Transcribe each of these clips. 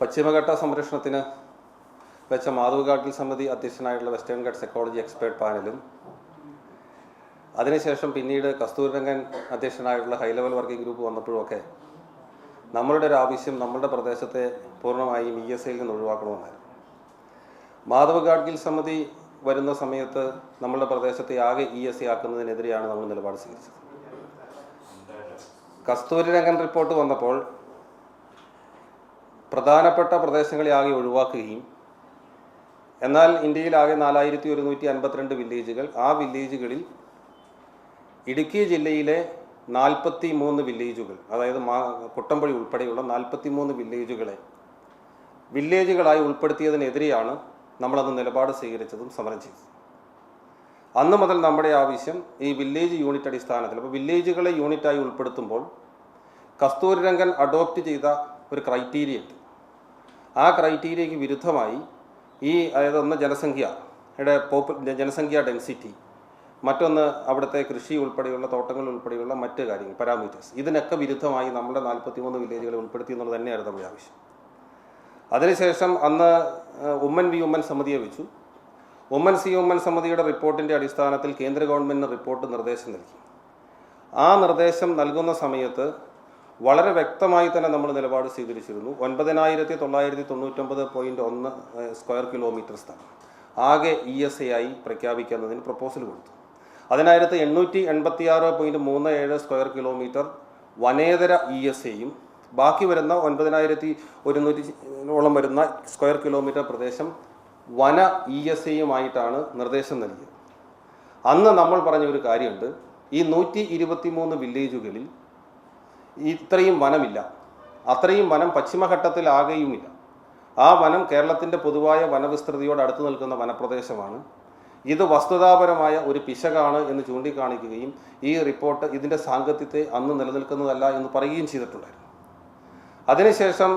പശ്ചിമഘട്ട സംരക്ഷണത്തിന് വെച്ച മാധവ് ഗാഡ്ഗിൽ സമിതി അധ്യക്ഷനായിട്ടുള്ള വെസ്റ്റേൺ ഗട്ട്സ് എക്കോളജി എക്സ്പേർട്ട് പാനലും അതിനുശേഷം പിന്നീട് കസ്തൂരിരംഗൻ അധ്യക്ഷനായിട്ടുള്ള ഹൈ ലെവൽ വർക്കിംഗ് ഗ്രൂപ്പ് വന്നപ്പോഴുമൊക്കെ നമ്മളുടെ ഒരു ആവശ്യം നമ്മളുടെ പ്രദേശത്തെ പൂർണ്ണമായും ESIയിൽ നിന്ന് ഒഴിവാക്കണമെന്നായിരുന്നു. മാധവ് ഗാഡ്ഗിൽ സമിതി വരുന്ന സമയത്ത് നമ്മളുടെ പ്രദേശത്തെ ആകെ ESI ആക്കുന്നതിനെതിരെയാണ് നമ്മൾ നിലപാട് സ്വീകരിച്ചത്. കസ്തൂരിരംഗൻ റിപ്പോർട്ട് വന്നപ്പോൾ പ്രധാനപ്പെട്ട പ്രദേശങ്ങളെ ആകെ ഒഴിവാക്കുകയും എന്നാൽ ഇന്ത്യയിലാകെ 4152 വില്ലേജുകൾ, ആ വില്ലേജുകളിൽ ഇടുക്കി ജില്ലയിലെ 43 വില്ലേജുകൾ, അതായത് കുട്ടമ്പഴി ഉൾപ്പെടെയുള്ള 43 വില്ലേജുകളായി ഉൾപ്പെടുത്തിയതിനെതിരെയാണ് നമ്മളന്ന് നിലപാട് സ്വീകരിച്ചതും സമരം ചെയ്തത്. അന്ന് മുതൽ നമ്മുടെ ആവശ്യം ഈ വില്ലേജ് യൂണിറ്റ് അടിസ്ഥാനത്തിൽ, അപ്പോൾ വില്ലേജുകളെ യൂണിറ്റായി ഉൾപ്പെടുത്തുമ്പോൾ കസ്തൂരിരംഗൻ അഡോപ്റ്റ് ചെയ്ത ഒരു ക്രൈറ്റീരിയ ഉണ്ട്. ആ ക്രൈറ്റീരിയയ്ക്ക് വിരുദ്ധമായി അതായത് ഒന്ന് ജനസംഖ്യ ഡെൻസിറ്റി, മറ്റൊന്ന് അവിടുത്തെ കൃഷി ഉൾപ്പെടെയുള്ള തോട്ടങ്ങൾ ഉൾപ്പെടെയുള്ള മറ്റ് കാര്യങ്ങൾ പാരാമീറ്റേഴ്സ്, ഇതിനൊക്കെ വിരുദ്ധമായി നമ്മുടെ 43 വില്ലേജുകളെ ഉൾപ്പെടുത്തി എന്നുള്ളത് തന്നെയായിരുന്നു നമ്മുടെ ആവശ്യം. അതിനുശേഷം അന്ന് ഉമ്മൻ വി ഉമ്മൻ സമിതിയെ വെച്ചു. ഉമ്മൻ സമിതിയുടെ റിപ്പോർട്ടിൻ്റെ അടിസ്ഥാനത്തിൽ കേന്ദ്ര ഗവൺമെൻറ്റിന് റിപ്പോർട്ട് നിർദ്ദേശം നൽകി. ആ നിർദ്ദേശം നൽകുന്ന സമയത്ത് വളരെ വ്യക്തമായി തന്നെ നമ്മൾ നിലപാട് സ്വീകരിച്ചിരുന്നു. 9999.1 സ്ക്വയർ കിലോമീറ്റർ സ്ഥലം ആകെ ESI ആയി പ്രഖ്യാപിക്കുന്നതിന് പ്രപ്പോസൽ കൊടുത്തു. 1886.37 സ്ക്വയർ കിലോമീറ്റർ വനേതര ESIയും ബാക്കി വരുന്ന 9100 വരുന്ന സ്ക്വയർ കിലോമീറ്റർ പ്രദേശം വന ESIയുമായിട്ടാണ് നിർദ്ദേശം നൽകിയത്. അന്ന് നമ്മൾ പറഞ്ഞ ഒരു കാര്യമുണ്ട്, ഈ 123 വില്ലേജുകളിൽ ഇത്രയും വനമില്ല, അത്രയും വനം പശ്ചിമഘട്ടത്തിൽ ആകെയുമില്ല. ആ വനം കേരളത്തിൻ്റെ പൊതുവായ വനവിസ്തൃതിയോട് അടുത്തു നിൽക്കുന്ന വനപ്രദേശമാണ്. ഇത് വസ്തുതാപരമായ ഒരു പിശകാണ് എന്ന് ചൂണ്ടിക്കാണിക്കുകയും ഈ റിപ്പോർട്ട് ഇതിൻ്റെ സാങ്കത്യത്തെ അന്ന് നിലനിൽക്കുന്നതല്ല എന്ന് പറയുകയും ചെയ്തിട്ടുണ്ടായിരുന്നു. അതിനുശേഷം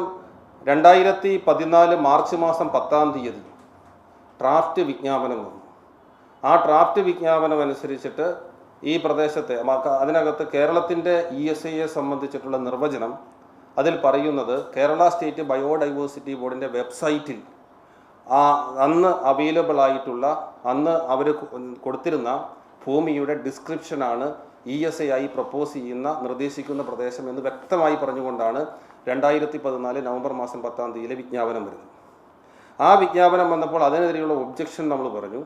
2014 മാർച്ച് മാസം 10-ാം തീയതി ഡ്രാഫ്റ്റ് വിജ്ഞാപനം വന്നു. ആ ഡ്രാഫ്റ്റ് വിജ്ഞാപനം അനുസരിച്ചിട്ട് ഈ പ്രദേശത്തെ അതിനകത്ത് കേരളത്തിൻ്റെ ESIയെ സംബന്ധിച്ചിട്ടുള്ള നിർവചനം അതിൽ പറയുന്നത് കേരള സ്റ്റേറ്റ് ബയോഡൈവേഴ്സിറ്റി ബോർഡിൻ്റെ വെബ്സൈറ്റിൽ അന്ന് അവൈലബിൾ ആയിട്ടുള്ള അന്ന് അവർ കൊടുത്തിരുന്ന ഭൂമിയുടെ ഡിസ്ക്രിപ്ഷനാണ് ESI ആയി നിർദ്ദേശിക്കുന്ന പ്രദേശം എന്ന് വ്യക്തമായി പറഞ്ഞുകൊണ്ടാണ് 2014 നവംബർ മാസം 10-ാം തീയതിയിലെ വിജ്ഞാപനം വരുന്നത്. ആ വിജ്ഞാപനം വന്നപ്പോൾ അതിനെതിരെയുള്ള ഒബ്ജക്ഷൻ നമ്മൾ പറഞ്ഞു.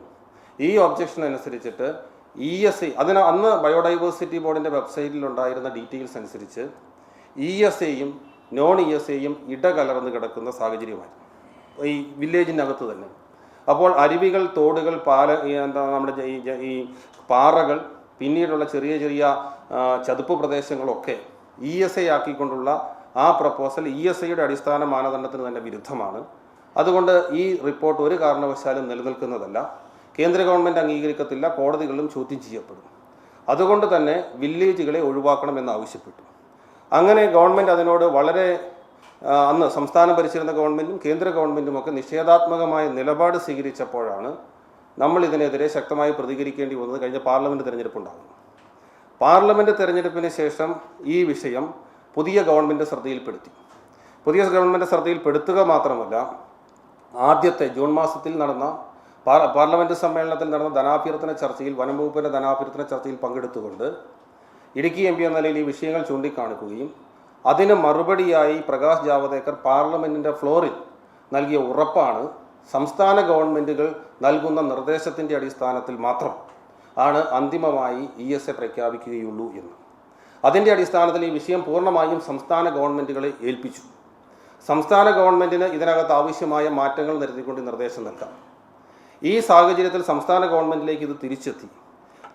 ഈ ഒബ്ജക്ഷൻ അനുസരിച്ചിട്ട് ESI അന്ന് ബയോഡൈവേഴ്സിറ്റി ബോർഡിൻ്റെ വെബ്സൈറ്റിലുണ്ടായിരുന്ന ഡീറ്റെയിൽസ് അനുസരിച്ച് ESIയും നോൺ ESIയും ഇടകലർന്ന് കിടക്കുന്ന സാഹചര്യമായി ഈ വില്ലേജിനകത്ത് തന്നെ. അപ്പോൾ അരുവികൾ, തോടുകൾ, നമ്മുടെ ഈ പാറകൾ, പിന്നീടുള്ള ചെറിയ ചെറിയ ചതുപ്പ് പ്രദേശങ്ങളൊക്കെ ESI ആക്കിക്കൊണ്ടുള്ള ആ പ്രപ്പോസൽ ESIയുടെ അടിസ്ഥാന മാനദണ്ഡത്തിന് തന്നെ വിരുദ്ധമാണ്. അതുകൊണ്ട് ഈ റിപ്പോർട്ട് ഒരു കാരണവശാലും നിലനിൽക്കുന്നതല്ല, കേന്ദ്ര ഗവൺമെൻറ് അംഗീകരിക്കത്തില്ല, കോടതികളിലും ചോദ്യം ചെയ്യപ്പെടും. അതുകൊണ്ട് തന്നെ വില്ലേജുകളെ ഒഴിവാക്കണമെന്ന് ആവശ്യപ്പെട്ടു. അങ്ങനെ ഗവൺമെൻറ് അതിനോട് വളരെ അന്ന് സംസ്ഥാനം ഭരിച്ചിരുന്ന ഗവൺമെൻറ്റും കേന്ദ്ര ഗവൺമെൻറ്റുമൊക്കെ നിഷേധാത്മകമായ നിലപാട് സ്വീകരിച്ചപ്പോഴാണ് നമ്മൾ ഇതിനെതിരെ ശക്തമായി പ്രതികരിക്കേണ്ടി വന്നത്. കഴിഞ്ഞ പാർലമെൻറ്റ് തിരഞ്ഞെടുപ്പുണ്ടാകുന്നു. പാർലമെൻറ്റ് തിരഞ്ഞെടുപ്പിന് ശേഷം ഈ വിഷയം പുതിയ ഗവൺമെൻറ് ശ്രദ്ധയിൽപ്പെടുത്തി. പുതിയ ഗവൺമെൻറ് ശ്രദ്ധയിൽപ്പെടുത്തുക മാത്രമല്ല, ആദ്യത്തെ ജൂൺ മാസത്തിൽ നടന്ന പാർലമെൻറ്റ് സമ്മേളനത്തിൽ നടന്ന ധനാഭ്യർത്ഥന ചർച്ചയിൽ, വനം വകുപ്പിൻ്റെ ധനാഭ്യർത്ഥന ചർച്ചയിൽ പങ്കെടുത്തുകൊണ്ട് ഇടുക്കി MP എന്ന നിലയിൽ ഈ വിഷയങ്ങൾ ചൂണ്ടിക്കാണിക്കുകയും അതിന് മറുപടിയായി പ്രകാശ് ജാവദേക്കർ പാർലമെൻറ്റിൻ്റെ ഫ്ലോറിൽ നൽകിയ ഉറപ്പാണ് സംസ്ഥാന ഗവൺമെൻറ്റുകൾ നൽകുന്ന നിർദ്ദേശത്തിൻ്റെ അടിസ്ഥാനത്തിൽ മാത്രം ആണ് അന്തിമമായി ESI പ്രഖ്യാപിക്കുകയുള്ളൂ എന്ന്. അതിൻ്റെ അടിസ്ഥാനത്തിൽ ഈ വിഷയം പൂർണ്ണമായും സംസ്ഥാന ഗവൺമെൻറ്റുകളെ ഏൽപ്പിച്ചു. സംസ്ഥാന ഗവൺമെൻറ്റിന് ഇതിനകത്ത് ആവശ്യമായ മാറ്റങ്ങൾ വരുത്തിക്കൊണ്ട് നിർദ്ദേശം നൽകാം. ഈ സാഹചര്യത്തിൽ സംസ്ഥാന ഗവൺമെൻറ്റിലേക്ക് ഇത് തിരിച്ചെത്തി.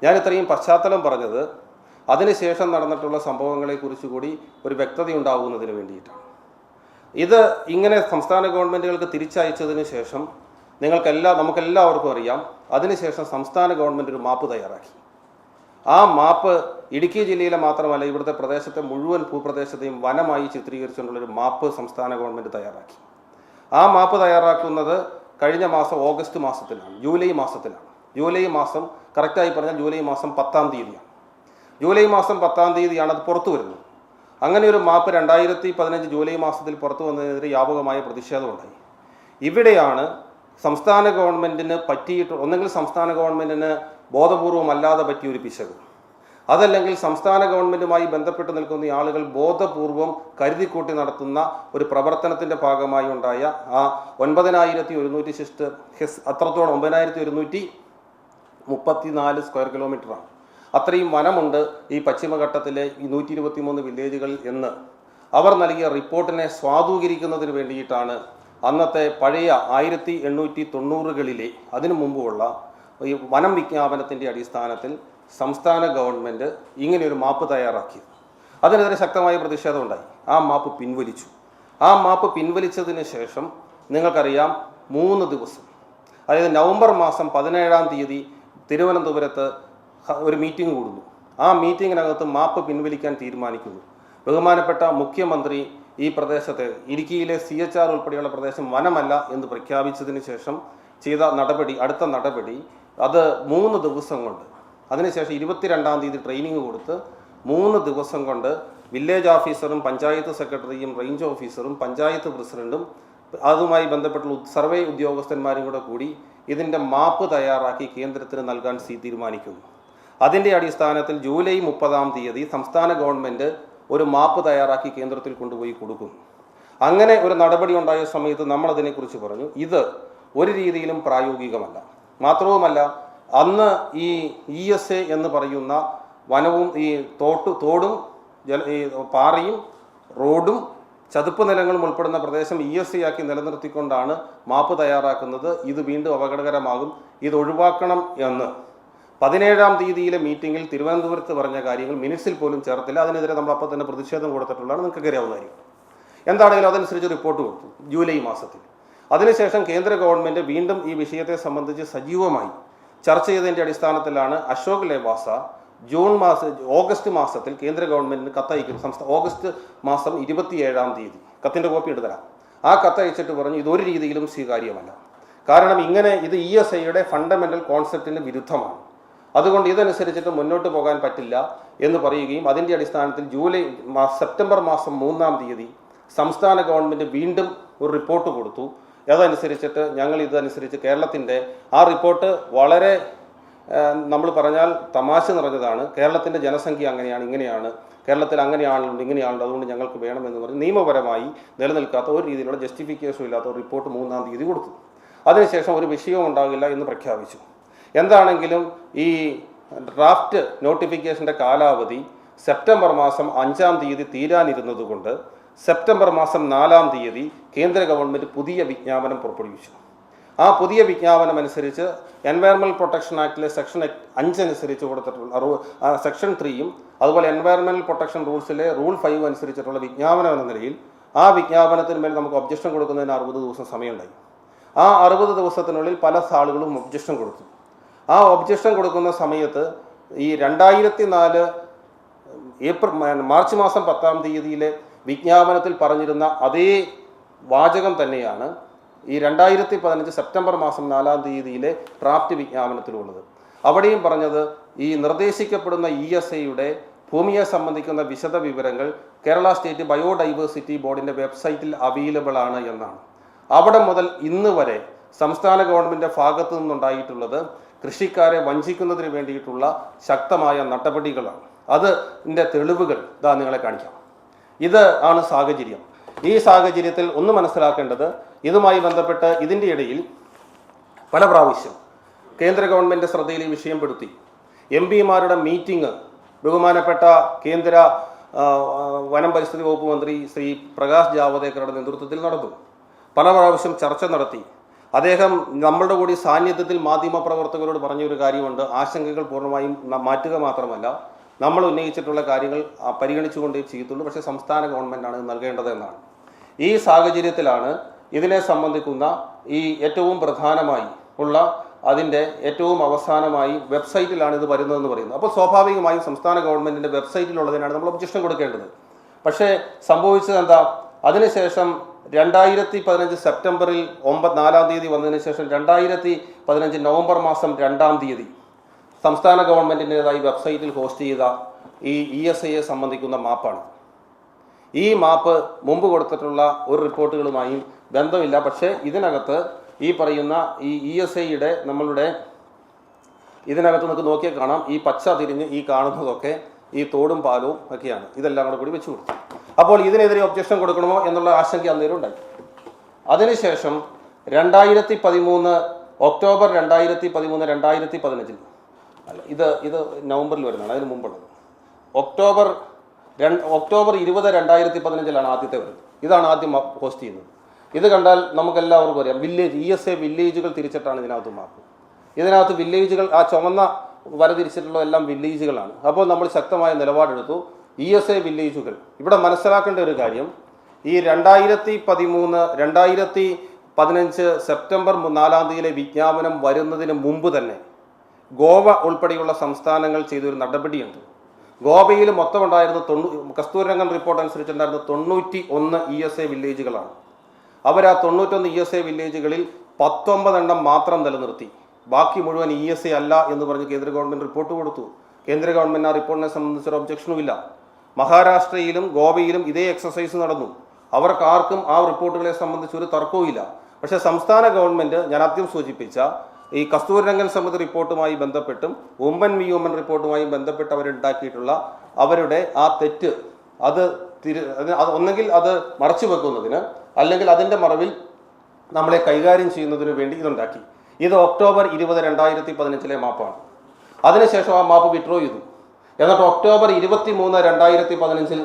ഞാൻ ഇത്രയും പശ്ചാത്തലം പറഞ്ഞത് അതിനുശേഷം നടന്നിട്ടുള്ള സംഭവങ്ങളെക്കുറിച്ച് കൂടി ഒരു വ്യക്തത ഉണ്ടാകുന്നതിന് വേണ്ടിയിട്ടാണ്. ഇത് ഇങ്ങനെ സംസ്ഥാന ഗവൺമെൻറ്റുകൾക്ക് തിരിച്ചയച്ചതിന് ശേഷം നമുക്കെല്ലാവർക്കും അറിയാം, അതിനുശേഷം സംസ്ഥാന ഗവൺമെൻറ് ഒരു മാപ്പ് തയ്യാറാക്കി. ആ മാപ്പ് ഇടുക്കി ജില്ലയിലെ മാത്രമല്ല, ഇവിടുത്തെ പ്രദേശത്തെ മുഴുവൻ ഭൂപ്രദേശത്തെയും വനമായി ചിത്രീകരിച്ചുകൊണ്ടുള്ളൊരു മാപ്പ് സംസ്ഥാന ഗവൺമെൻറ് തയ്യാറാക്കി. ആ മാപ്പ് തയ്യാറാക്കുന്നത് കഴിഞ്ഞ മാസം ഓഗസ്റ്റ് മാസത്തിലാണ്, ജൂലൈ മാസത്തിലാണ്. ജൂലൈ മാസം കറക്റ്റായി പറഞ്ഞാൽ ജൂലൈ മാസം 10-ാം തീയതിയാണ്. ജൂലൈ മാസം 10-ാം തീയതിയാണ് അത് പുറത്തു വരുന്നത്. അങ്ങനെ ഒരു മാപ്പ് 2015 ജൂലൈ മാസത്തിൽ പുറത്തു വന്നതിനെതിരെ വ്യാപകമായ പ്രതിഷേധമുണ്ടായി. ഇവിടെയാണ് സംസ്ഥാന ഗവൺമെൻറ്റിന് ഒന്നെങ്കിൽ സംസ്ഥാന ഗവൺമെൻറ്റിന് ബോധപൂർവമല്ലാതെ പറ്റിയൊരു പിശക്, അതല്ലെങ്കിൽ സംസ്ഥാന ഗവൺമെൻറ്റുമായി ബന്ധപ്പെട്ട് നിൽക്കുന്ന ആളുകൾ ബോധപൂർവം കരുതിക്കൂട്ടി നടത്തുന്ന ഒരു പ്രവർത്തനത്തിൻ്റെ ഭാഗമായി ഉണ്ടായ ആ 9100 അത്രത്തോളം 9134 സ്ക്വയർ കിലോമീറ്ററാണ്. അത്രയും വനമുണ്ട് ഈ പശ്ചിമഘട്ടത്തിലെ ഈ 123 വില്ലേജുകളിൽ എന്ന് അവർ നൽകിയ റിപ്പോർട്ടിനെ സ്വാധൂകരിക്കുന്നതിന് വേണ്ടിയിട്ടാണ് അന്നത്തെ പഴയ 1890കളിലെ അതിനു മുമ്പുള്ള ഈ വനം വിജ്ഞാപനത്തിൻ്റെ അടിസ്ഥാനത്തിൽ സംസ്ഥാന ഗവൺമെൻറ് ഇങ്ങനെയൊരു മാപ്പ് തയ്യാറാക്കിയത്. അതിനെതിരെ ശക്തമായ പ്രതിഷേധമുണ്ടായി. ആ മാപ്പ് പിൻവലിച്ചു. ആ മാപ്പ് പിൻവലിച്ചതിന് ശേഷം നിങ്ങൾക്കറിയാം 3 ദിവസം, അതായത് നവംബർ മാസം 17-ാം തീയതി തിരുവനന്തപുരത്ത് ഒരു മീറ്റിംഗ് കൂടുന്നു. ആ മീറ്റിങ്ങിനകത്ത് മാപ്പ് പിൻവലിക്കാൻ തീരുമാനിക്കുന്നു. ബഹുമാനപ്പെട്ട മുഖ്യമന്ത്രി ഈ പ്രദേശത്തെ ഇടുക്കിയിലെ CHR ഉൾപ്പെടെയുള്ള പ്രദേശം വനമല്ല എന്ന് പ്രഖ്യാപിച്ചതിന് ശേഷം ചെയ്ത അടുത്ത നടപടി അത് 3 ദിവസം കൊണ്ട്, അതിനുശേഷം 22-ാം തീയതി ട്രെയിനിങ് കൊടുത്ത് 3 ദിവസം കൊണ്ട് വില്ലേജ് ഓഫീസറും പഞ്ചായത്ത് സെക്രട്ടറിയും റേഞ്ച് ഓഫീസറും പഞ്ചായത്ത് പ്രസിഡന്റും അതുമായി ബന്ധപ്പെട്ടുള്ള സർവേ ഉദ്യോഗസ്ഥന്മാരും കൂടി ഇതിൻ്റെ മാപ്പ് തയ്യാറാക്കി കേന്ദ്രത്തിന് നൽകാൻ തീരുമാനിക്കുന്നു. അതിൻ്റെ അടിസ്ഥാനത്തിൽ ജൂലൈ 30-ാം തീയതി സംസ്ഥാന ഗവൺമെൻറ് ഒരു മാപ്പ് തയ്യാറാക്കി കേന്ദ്രത്തിൽ കൊണ്ടുപോയി കൊടുക്കും. അങ്ങനെ ഒരു നടപടി ഉണ്ടായ സമയത്ത് നമ്മളതിനെക്കുറിച്ച് പറഞ്ഞു, ഇത് ഒരു രീതിയിലും പ്രായോഗികമല്ല. മാത്രവുമല്ല, അന്ന് ഈ ESA എന്ന് പറയുന്ന വനവും ഈ തോടും ഈ പാറയും റോഡും ചതുപ്പ് നിലങ്ങളും ഉൾപ്പെടുന്ന പ്രദേശം ESA ആക്കി നിലനിർത്തിക്കൊണ്ടാണ് മാപ്പ് തയ്യാറാക്കുന്നത്. ഇത് വീണ്ടും അപകടകരമാകും, ഇത് ഒഴിവാക്കണം എന്ന് 17-ാം തീയതിയിലെ മീറ്റിങ്ങിൽ തിരുവനന്തപുരത്ത് പറഞ്ഞ കാര്യങ്ങൾ മിനിറ്റ്സിൽ പോലും ചേർത്തില്ല. അതിനെതിരെ നമ്മൾ അപ്പോൾ തന്നെ പ്രതിഷേധം കൊടുത്തിട്ടുള്ളതാണ്, നിങ്ങൾക്ക് അറിയാവുന്ന കാര്യം. എന്താണെങ്കിലും അതനുസരിച്ച് റിപ്പോർട്ട് കൊടുത്തു ജൂലൈ മാസത്തിൽ. അതിനുശേഷം കേന്ദ്ര ഗവൺമെൻറ് വീണ്ടും ഈ വിഷയത്തെ സംബന്ധിച്ച് സജീവമായി ചർച്ച ചെയ്തതിൻ്റെ അടിസ്ഥാനത്തിലാണ് അശോക് ലേവാസ ഓഗസ്റ്റ് മാസത്തിൽ കേന്ദ്ര ഗവൺമെൻറ്റിന് കത്തയക്കും. ഓഗസ്റ്റ് മാസം 27-ാം തീയതി കത്തിൻ്റെ കോപ്പി എടുത്തരാം. ആ കത്തയച്ചിട്ട് പറഞ്ഞു, ഇതൊരു രീതിയിലും സ്വീകാര്യമല്ല. കാരണം ഇത് ESAയുടെ ഫണ്ടമെൻ്റൽ കോൺസെപ്റ്റിന് വിരുദ്ധമാണ്. അതുകൊണ്ട് ഇതനുസരിച്ചിട്ട് മുന്നോട്ട് പോകാൻ പറ്റില്ല എന്ന് പറയുകയും അതിൻ്റെ അടിസ്ഥാനത്തിൽ സെപ്റ്റംബർ മാസം 3-ാം തീയതി സംസ്ഥാന ഗവൺമെൻറ് വീണ്ടും ഒരു റിപ്പോർട്ട് കൊടുത്തു. അതനുസരിച്ചിട്ട് ഇതനുസരിച്ച് കേരളത്തിൻ്റെ ആ റിപ്പോർട്ട് വളരെ നമ്മൾ പറഞ്ഞാൽ തമാശ നിറഞ്ഞതാണ്. കേരളത്തിൻ്റെ ജനസംഖ്യ അങ്ങനെയാണ്, ഇങ്ങനെയാണ്, കേരളത്തിൽ അങ്ങനെയാണല്ലോ ഇങ്ങനെയാണല്ലോ, അതുകൊണ്ട് ഞങ്ങൾക്ക് വേണമെന്ന് പറഞ്ഞ് നിയമപരമായി നിലനിൽക്കാത്ത ഒരു രീതിയിലുള്ള ജസ്റ്റിഫിക്കേഷൻ ഇല്ലാത്ത ഒരു റിപ്പോർട്ട് 3-ാം തീയതി കൊടുത്തു. അതിനുശേഷം ഒരു വിഷയവും ഉണ്ടാകില്ല എന്ന് പ്രഖ്യാപിച്ചു. എന്താണെങ്കിലും ഈ ഡ്രാഫ്റ്റ് നോട്ടിഫിക്കേഷൻ്റെ കാലാവധി സെപ്റ്റംബർ മാസം 5-ാം തീയതി തീരാനിരുന്നതുകൊണ്ട് സെപ്റ്റംബർ മാസം 4-ാം തീയതി കേന്ദ്ര ഗവൺമെൻറ് പുതിയ വിജ്ഞാപനം പുറപ്പെടുവിച്ചു. ആ പുതിയ വിജ്ഞാപനം അനുസരിച്ച് എൻവയറൺമെൻറ്റൽ പ്രൊട്ടക്ഷൻ ആക്ടിലെ സെക്ഷൻ 5 അനുസരിച്ച് കൊടുത്തിട്ടുള്ള സെക്ഷൻ 3യും അതുപോലെ എൻവയറൺമെൻറ്റൽ പ്രൊട്ടക്ഷൻ റൂൾസിലെ റൂൾ 5 അനുസരിച്ചിട്ടുള്ള വിജ്ഞാപനം എന്ന നിലയിൽ ആ വിജ്ഞാപനത്തിന് മേൽ നമുക്ക് ഒബ്ജക്ഷൻ കൊടുക്കുന്നതിന് 60 ദിവസം സമയമുണ്ടായി. ആ 60 ദിവസത്തിനുള്ളിൽ പല ആളുകളും ഒബ്ജക്ഷൻ കൊടുത്തു. ആ ഒബ്ജക്ഷൻ കൊടുക്കുന്ന സമയത്ത് ഈ 2004 മാർച്ച് മാസം 10-ാം തീയതിയിലെ വിജ്ഞാപനത്തിൽ പറഞ്ഞിരുന്ന അതേ വാചകം തന്നെയാണ് ഈ 2015 സെപ്റ്റംബർ മാസം 4-ാം തീയതിയിലെ ഡ്രാഫ്റ്റ് വിജ്ഞാപനത്തിലുള്ളത്. അവിടെയും പറഞ്ഞത് ഈ നിർദ്ദേശിക്കപ്പെടുന്ന ESAയുടെ ഭൂമിയെ സംബന്ധിക്കുന്ന വിശദ വിവരങ്ങൾ കേരള സ്റ്റേറ്റ് ബയോഡൈവേഴ്സിറ്റി ബോർഡിൻ്റെ വെബ്സൈറ്റിൽ അവൈലബിൾ ആണ് എന്നാണ്. അവിടെ മുതൽ ഇന്ന് വരെ സംസ്ഥാന ഗവൺമെൻറ് ഭാഗത്തു നിന്നുണ്ടായിട്ടുള്ളത് കൃഷിക്കാരെ വഞ്ചിക്കുന്നതിന് വേണ്ടിയിട്ടുള്ള ശക്തമായ നടപടികളാണ്. അതിൻ്റെ തെളിവുകൾ നിങ്ങളെ കാണിക്കാം. ഇത് ആണ് സാഹചര്യം. ഈ സാഹചര്യത്തിൽ ഒന്ന് മനസ്സിലാക്കേണ്ടത്, ഇതുമായി ബന്ധപ്പെട്ട് ഇതിൻ്റെ ഇടയിൽ പല പ്രാവശ്യം കേന്ദ്ര ഗവൺമെൻറ് ശ്രദ്ധയിൽ ഈ വിഷയം പെടുത്തി. MPമാരുടെ മീറ്റിംഗ് ബഹുമാനപ്പെട്ട കേന്ദ്ര വനം പരിസ്ഥിതി വകുപ്പ് മന്ത്രി ശ്രീ പ്രകാശ് ജാവദേക്കറുടെ നേതൃത്വത്തിൽ നടന്നു. പല പ്രാവശ്യം ചർച്ച നടത്തി. അദ്ദേഹം നമ്മളുടെ കൂടി സാന്നിധ്യത്തിൽ മാധ്യമപ്രവർത്തകരോട് പറഞ്ഞൊരു കാര്യമുണ്ട്, ആശങ്കകൾ പൂർണ്ണമായും മാറ്റുക മാത്രമല്ല നമ്മൾ ഉന്നയിച്ചിട്ടുള്ള കാര്യങ്ങൾ പരിഗണിച്ചുകൊണ്ടേ ചെയ്യത്തുള്ളൂ, പക്ഷേ സംസ്ഥാന ഗവൺമെൻറ്റാണ് നൽകേണ്ടത് എന്നാണ്. ഈ സാഹചര്യത്തിലാണ് ഇതിനെ സംബന്ധിക്കുന്ന ഈ ഏറ്റവും പ്രധാനമായി ഉള്ള അതിൻ്റെ ഏറ്റവും അവസാനമായി വെബ്സൈറ്റിലാണ് ഇത് വരുന്നതെന്ന് പറയുന്നത്. അപ്പോൾ സ്വാഭാവികമായും സംസ്ഥാന ഗവൺമെൻറ്റിൻ്റെ വെബ്സൈറ്റിലുള്ളതിനാണ് നമ്മൾ ഒബ്ജക്ഷൻ കൊടുക്കേണ്ടത്. പക്ഷേ സംഭവിച്ചത് എന്താ? അതിനുശേഷം 2015 സെപ്റ്റംബറിൽ 4-ാം തീയതി വന്നതിന് ശേഷം 2015 നവംബർ മാസം 2-ാം തീയതി സംസ്ഥാന ഗവൺമെൻറ്റിൻ്റെതായി വെബ്സൈറ്റിൽ ഹോസ്റ്റ് ചെയ്ത ഈ ESAയെ സംബന്ധിക്കുന്ന മാപ്പാണ്. ഈ മാപ്പ് മുമ്പ് കൊടുത്തിട്ടുള്ള ഒരു റിപ്പോർട്ടുകളുമായും ബന്ധമില്ല. പക്ഷേ ഇതിനകത്ത് ഈ പറയുന്ന ഈ ESIയുടെ നമ്മളുടെ ഇതിനകത്ത് നമുക്ക് നോക്കിയാൽ കാണാം, ഈ പച്ച തിരിഞ്ഞ് ഈ കാണുന്നതൊക്കെ ഈ തോടും പാലവും ഒക്കെയാണ്. ഇതെല്ലാം കൂടി വെച്ചു കൊടുത്തു. അപ്പോൾ ഇതിനെതിരെ ഒബ്ജക്ഷൻ കൊടുക്കണമോ എന്നുള്ള ആശങ്ക അന്നേരം ഉണ്ടായി. അതിനുശേഷം 2013 ഒക്ടോബർ 2013 2015 അല്ല, ഇത് നവംബറിൽ വരുന്നതാണ്, അതിന് മുമ്പുള്ളത്. ഒക്ടോബർ 20 2015 ആദ്യത്തെ വരുന്നത്. ഇതാണ് ആദ്യം പോസ്റ്റ് ചെയ്യുന്നത്. ഇത് കണ്ടാൽ നമുക്കെല്ലാവർക്കും അറിയാം, വില്ലേജ് ESA വില്ലേജുകൾ തിരിച്ചിട്ടാണ് ഇതിനകത്ത് മാപ്പ്. ഇതിനകത്ത് വില്ലേജുകൾ ആ ചുവന്ന വര തിരിച്ചിട്ടുള്ള എല്ലാം വില്ലേജുകളാണ്. അപ്പോൾ നമ്മൾ ശക്തമായ നിലപാടെടുത്തു. ESA വില്ലേജുകൾ ഇവിടെ മനസ്സിലാക്കേണ്ട ഒരു കാര്യം, ഈ 2013 2015 സെപ്റ്റംബർ 4 വിജ്ഞാപനം വരുന്നതിന് മുമ്പ് തന്നെ ഗോവ ഉൾപ്പെടെയുള്ള സംസ്ഥാനങ്ങൾ ചെയ്തൊരു നടപടിയുണ്ട്. ഗോവയിൽ മൊത്തം ഉണ്ടായിരുന്ന കസ്തൂരിരംഗൻ റിപ്പോർട്ട് അനുസരിച്ചുണ്ടായിരുന്ന 91 ESA വില്ലേജുകളാണ്. അവർ ആ 91 ESA വില്ലേജുകളിൽ 19 എണ്ണം മാത്രം നിലനിർത്തി. ബാക്കി മുഴുവൻ ESA അല്ല എന്ന് പറഞ്ഞ് കേന്ദ്ര ഗവൺമെന്റ് റിപ്പോർട്ട് കൊടുത്തു. കേന്ദ്ര ഗവൺമെന്റ് ആ റിപ്പോർട്ടിനെ സംബന്ധിച്ചൊരു ഒബ്ജക്ഷനും ഇല്ല. മഹാരാഷ്ട്രയിലും ഗോവയിലും ഇതേ എക്സസൈസ് നടന്നു. അവർക്ക് ആർക്കും ആ റിപ്പോർട്ടുകളെ സംബന്ധിച്ച് ഒരു തർക്കവും ഇല്ല. പക്ഷേ സംസ്ഥാന ഗവൺമെന്റ്, ഞാൻ ആദ്യം സൂചിപ്പിച്ച ഈ കസ്തൂരിരംഗൻ സമിതി റിപ്പോർട്ടുമായി ബന്ധപ്പെട്ടും ഉമ്മൻ വി ഉമ്മൻ റിപ്പോർട്ടുമായി ബന്ധപ്പെട്ട് അവരുണ്ടാക്കിയിട്ടുള്ള അവരുടെ ആ തെറ്റ് അത് ഒന്നെങ്കിൽ അത് മറച്ചു വെക്കുന്നതിന്, അല്ലെങ്കിൽ അതിൻ്റെ മറവിൽ നമ്മളെ കൈകാര്യം ചെയ്യുന്നതിന് വേണ്ടി ഇതുണ്ടാക്കി. ഇത് ഒക്ടോബർ 20 2015 മാപ്പാണ്. അതിനുശേഷം ആ മാപ്പ് വിഡ്രോ ചെയ്തു. എന്നിട്ട് ഒക്ടോബർ 23 2015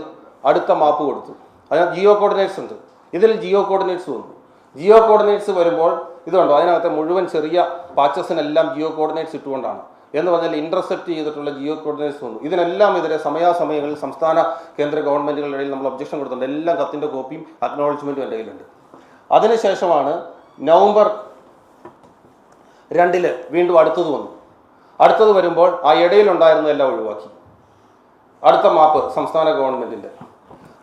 അടുത്ത മാപ്പ് കൊടുത്തു. അതിനകത്ത് ജിയോ കോർഡിനേറ്റ്സ് ഉണ്ട്. ഇതിൽ ജിയോ കോർഡിനേറ്റ്സ് വന്നു. ജിയോ കോർഡിനേറ്റ്സ് വരുമ്പോൾ ഇതുണ്ടോ, അതിനകത്ത് മുഴുവൻ ചെറിയ പാച്ചസിനെല്ലാം ജിയോ കോർഡിനേറ്റ്സ് ഇട്ടുകൊണ്ടാണ്. എന്ന് പറഞ്ഞാൽ ഇന്റർസെപ്റ്റ് ചെയ്തിട്ടുള്ള ജിയോ കോർഡിനേറ്റ്സ് വന്നു. ഇതിനെല്ലാം എതിരെ സമയാസമയങ്ങളിൽ സംസ്ഥാന കേന്ദ്ര ഗവൺമെന്റുകളുടെ ഇടയിൽ നമ്മൾ ഒബ്ജക്ഷൻ കൊടുത്തിട്ടുണ്ട്. എല്ലാം കത്തിൻ്റെ കോപ്പിയും അക്നോളജ്മെന്റും എൻ്റെ കയ്യിലുണ്ട്. അതിനുശേഷമാണ് നവംബർ 2 വീണ്ടും അടുത്തത് വന്നു. അടുത്തത് വരുമ്പോൾ ആ ഇടയിലുണ്ടായിരുന്നതെല്ലാം ഒഴിവാക്കി. അടുത്ത മാപ്പ് സംസ്ഥാന ഗവൺമെന്റിന്റെ.